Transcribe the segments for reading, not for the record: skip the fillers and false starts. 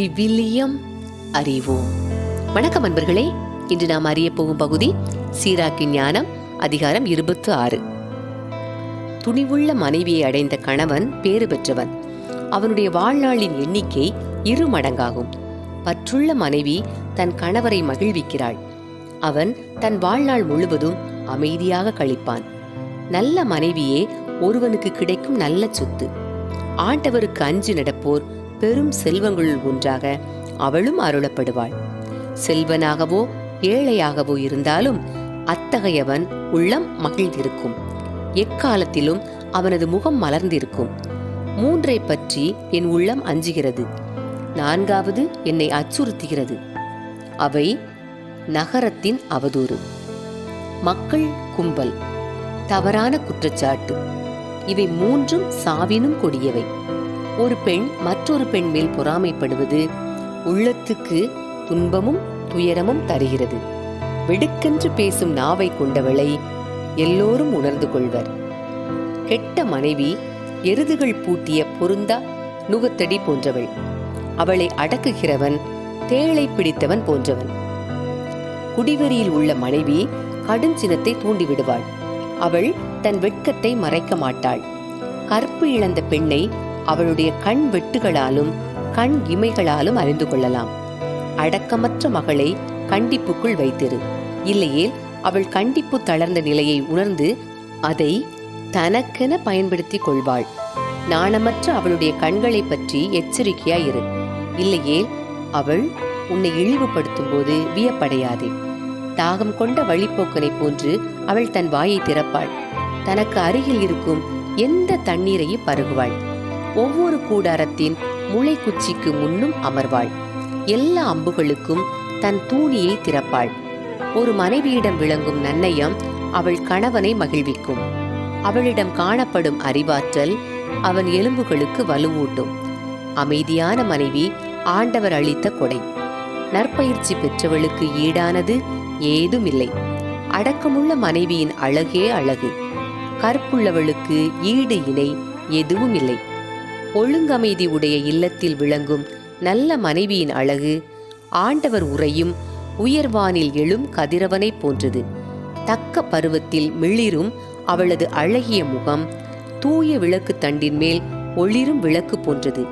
விவிலியம் அறிவோம். வணக்கம் அன்பர்களே. இன்று நாம் அறிய போகும் பகுதி சீராக்கின் ஞானம், அதிகாரம் 26. துணிவுள்ள மனைவியை அடைந்த கணவன் பேறு பெற்றவன். அவனுடைய வாழ்நாளின் எண்ணிக்கை 2 மடங்காகும். பற்றுள்ள மனைவி தன் கணவரை மகிழ்விக்கிறாள். அவன் தன் வாழ்நாள் முழுவதும் அமைதியாக கழிப்பான். நல்ல மனைவியே ஒருவனுக்கு கிடைக்கும் நல்ல சொத்து. ஆண்டவருக்கு அஞ்சு நடப்போர் பெரும் செல்வங்களுள் ஒன்றாக அவளும் அருளப்படுவாள். செல்வனாகவோ ஏழையாகவோ இருந்தாலும் அத்தகையவன் உள்ளம் மகிழ்ந்திருக்கும். எக்காலத்திலும் அவனது முகம் மலர்ந்திருக்கும். 3 பற்றி என் உள்ளம் அஞ்சுகிறது. 4வது என்னை அச்சுறுத்துகிறது. அவை நகரத்தின் அவதூறு, மக்கள் கும்பல், தவறான குற்றச்சாட்டு. இவை 3ம் சாவினும் கொடியவை. ஒரு பெண் மற்றொரு பெண் மேல் பொறாமைப்படுவது உள்ளத்துக்கு துன்பமும் துயரமும் தருகிறது. வெடுக்கென்று பேசும் நாவை கொண்டவளை எல்லோரும் உணர்ந்து கொள்வர். கெட்ட மனைவி எருதுகள் பூட்டிய பொருந்தா நுகத்தடி போன்றவள். அவளை அடக்குகிறவன் தேளை பிடித்தவன் போன்றவன். குடிவெறியில் உள்ள மனைவி கடுஞ்சினத்தை தூண்டிவிடுவாள். அவள் தன் வெட்கத்தை மறைக்க மாட்டாள். கற்பு இழந்த பெண்ணை அவளுடைய கண் வெட்டுகளாலும் கண் இமைகளாலும் அறிந்து கொள்ளலாம். அடக்கமற்ற மகளை கண்டிப்புக்குள் வைத்திரு. இல்லையேல் அவள் கண்டிப்பு தளர்ந்த நிலையை உணர்ந்து அதை தனக்கென பயன்படுத்திக் கொள்வாள். நாணமற்ற அவளுடைய கண்களை பற்றி எச்சரிக்கையாயிரு. இல்லையேல் அவள் உன்னை இழிவுபடுத்தும் போது வியப்படையாதே. தாகம் கொண்ட வழிப்போக்கனை போன்று அவள் தன் வாயை திறப்பாள். தனக்கு அருகில் இருக்கும் எந்த தண்ணீரையும் பருகுவாள். ஒவ்வொரு கூடாரத்தின் முளைக்குச்சிக்கு முன்னும் அமர்வாள். எல்லா அம்புகளுக்கும் தன் தூணியை திறப்பாள். ஒரு மனைவியிடம் விளங்கும் நன்னயம் அவள் கணவனை மகிழ்விக்கும். அவளிடம் காணப்படும் அறிவாற்றல் அவன் எலும்புகளுக்கு வலுவூட்டும். அமைதியான மனைவி ஆண்டவர் அளித்த கொடை. நற்பயிற்சி பெற்றவளுக்கு ஈடானது ஏதுமில்லை. அடக்கமுள்ள மனைவியின் அழகே அழகு. கற்புள்ளவளுக்கு ஈடு இணை எதுவும் இல்லை. ஒழுங்கமைதி உடைய இல்லத்தில் விளங்கும் நல்ல மனைவியின் அழகு ஆண்டவர் உறையும் உயர்வானில் எழும் கதிரவனை போன்றது. தக்க பருவத்தில் மிளிரும் அவளது அழகிய முகம் தூய விளக்கு தண்டின் மேல் ஒளிரும் விளக்கு போன்றது.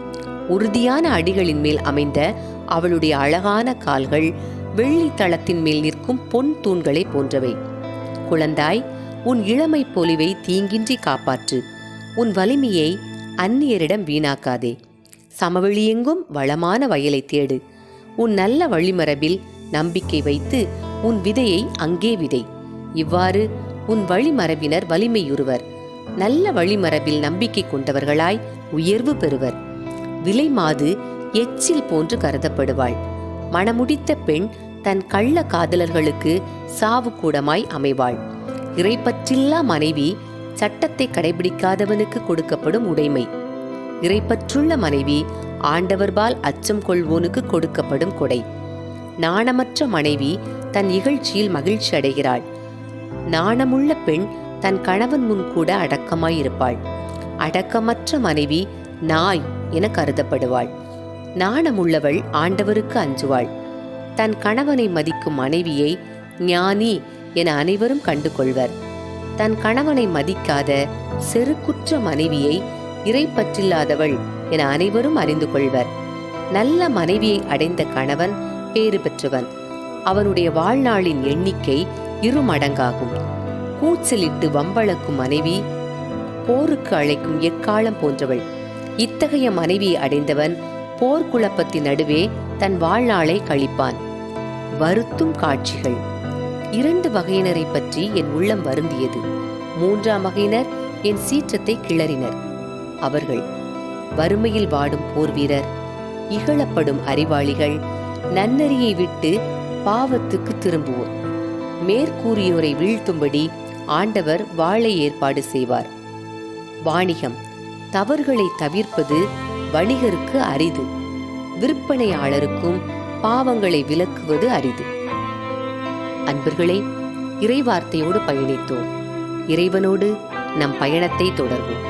உறுதியான அடிகளின் மேல் அமைந்த அவளுடைய அழகான கால்கள் வெள்ளி தளத்தின் மேல் நிற்கும் பொன் தூண்களை போன்றவை. குழந்தாய், உன் இளமை பொலிவை தீங்கின்றி காப்பாற்று. உன் வலிமையை அந்நியரிடம் வீணாக்காதே. சமவெளியெங்கும் வளமான வயலை தேடு. உன் நல்ல வழிமரபில் நம்பிக்கை வைத்து உன் விதையை அங்கே விதை. இவ்வாறு உன் வழிமரபினர் வலிமையுறுவர். நல்ல வழிமரபில் நம்பிக்கை கொண்டவர்களாய் உயர்வு பெறுவர். விலை மாது எச்சில் போன்று கருதப்படுவாள். மணமுடித்த பெண் தன் கள்ள காதலர்களுக்கு சாவு கூடமாய் அமைவாள். இறைப்பற்றில்லா மனைவி சட்டத்தை கடைபிடிக்காதவனுக்கு கொடுக்கப்படும் உடைமை. இறைப்பற்றுள்ள மனைவி ஆண்டவர்பால் அச்சம் கொள்வோனுக்கு கொடுக்கப்படும் கொடை. நாணமற்ற மனைவி தன் இகழ்ச்சியில் மகிழ்ச்சி அடைகிறாள். நாணமுள்ள பெண் தன் கணவன் முன் கூட அடக்கமாயிருப்பாள். அடக்கமற்ற மனைவி நாய் என கருதப்படுவாள். நாணமுள்ளவள் ஆண்டவருக்கு அஞ்சுவாள். தன் கணவனை மதிக்கும் மனைவியை ஞானி என அனைவரும் கண்டு கொள்வர். தன் கணவனை மதிக்காத செருக்குற்ற மனைவியை இறைப்பற்றில்லாதவள் என அனைவரும் அறிந்து கொள்வர். நல்ல மனைவியை அடைந்த கணவன் பேறு பெற்றவன். அவனுடைய வாழ்நாளின் எண்ணிக்கை 2 மடங்காகும். கூச்சலிட்டு வம்பளக்கும் மனைவி போருக்கு அழைக்கும் எக்காலம் போன்றவள். இத்தகைய மனைவியை அடைந்தவன் போர்க்குழப்பத்தின் நடுவே தன் வாழ்நாளை கழிப்பான். வருத்தும் காட்சிகள். 2 வகையினரை பற்றி என் உள்ளம் வருந்தியது. 3ஆம் வகையினர் என் சீற்றத்தை கிளறினர். அவர்கள் வறுமையில் வாடும் போர் வீரர், இகழப்படும் அறிவாளிகள், நன்னறியை விட்டு பாவத்துக்கு திரும்புவோர். மேற்கூறியோரை வீழ்த்தும்படி ஆண்டவர் வாளை ஏற்பாடு செய்வார். வாணிகம். தவறுகளை தவிர்ப்பது வணிகருக்கு அரிது. விற்பனையாளருக்கும் பாவங்களை விலக்குவது அரிது. அன்பர்களே, இறைவார்த்தையோடு பயணித்தோம். இறைவனோடு நம் பயணத்தை தொடர்வோம்.